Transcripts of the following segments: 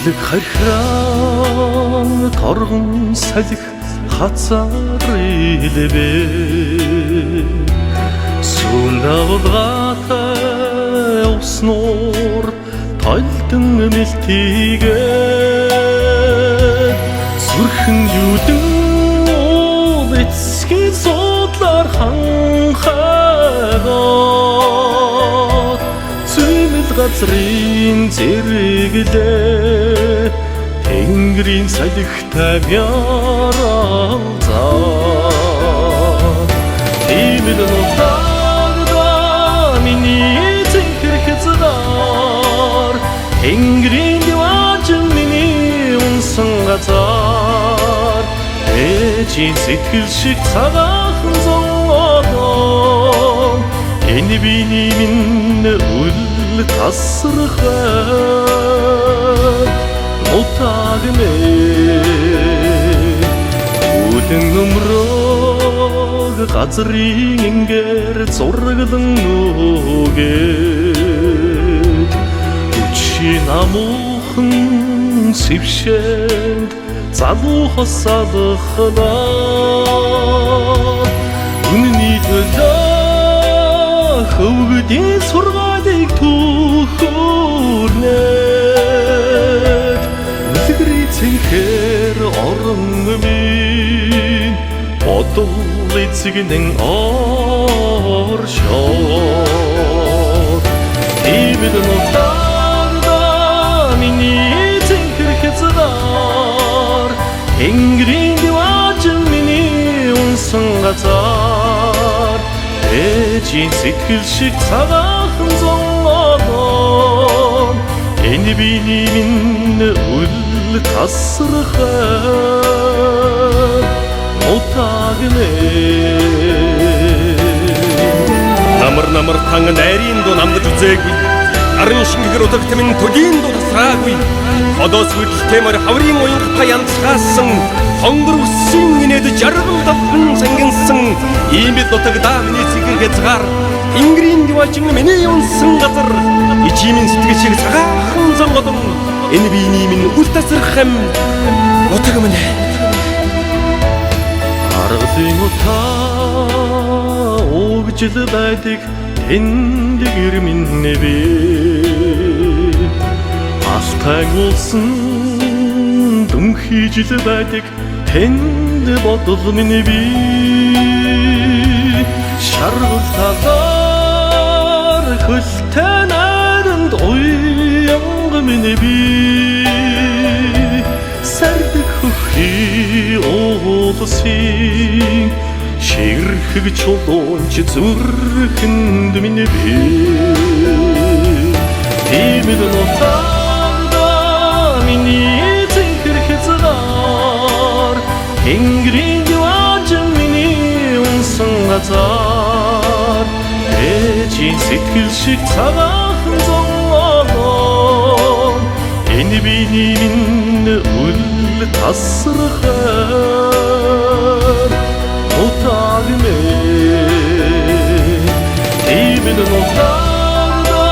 Өглөг харьхран торгон салхи хацаар илбэ сүндавгатай уснуур тайлдан мэлтийгээ сүрхэн юудэн эцгийн судлаар ханхайгаад зүймэл газрын зэрэглээ Тэнгэрийн салхитай мяранзаа Тиймэл нутагда миний цэнхэр хязгаар Тэнгэрийн диваажин миний унсан газар Ээжийн сэтгэл шиг цагаахан зовоодоо Энэ биний минь үл тасрахад Утагмэ Үдэн нөмрөг газрын ингээр зурглан нүгээд Үчи намуухан сэвшэнд залуу хосалхлаа Үнэний төлөө хөвгдийн сургаалыг түүхүүрнэ Цэнхэр орон минь бодол эцэгнэн оршоод Тиймэл нутагда миний цэнхэр хязгаар Тэнгэрийн диваажин миний унсан газар Ээжийн сэтгэл шиг цагаахан зовоодоо Энэ биний минь үл тасрахад утагмэ Намар тан найрын дуу намдаж үзээгүй Арын шингэгээр удаг тэмэн төдийн дуу тасраагүй Одоос үйлдэлтэмэр хаврын уянгатай янзгаасан Хонгор үссэн инээд жаргал давхан сангинсан Иймэд нутагдаа миний цэгэр хязгаар Тэнгэрийн диваажин миний унсан газар Ичимэн сэтгэл шиг цагаахан зовоодон Энэ биений минь үл тасрах юм утаг минь Аргалын утаа угжил байдаг Тэнгэр минь би Алтай улсан дүнхий жил байдаг Тэнд бодол минь би Шаргал талаар хөлтэй найранд уянга минь би Сардаг хөхий уулсын Ширхэг чулуунч зүрхэнд минь би Тиймэл нутагда миний цэнхэр хязгаар Тэнгэрийн диваажин миний унсан газар Ээжийн сэтгэл шиг цагаахан зовоодоо Энэ биний минь үл тасрахад утагмэ Тиймэл нутагда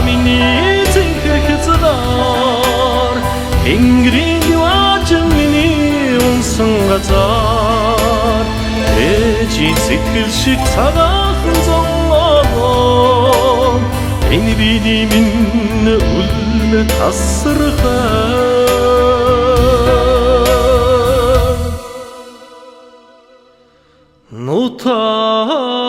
миний цэнхэр хязгаар Тэнгэрийн диваажин миний унсан газар Ээжийн сэтгэл шиг цагаахан зовоодоо Энэ биний минь үл тасрахад нутагмэ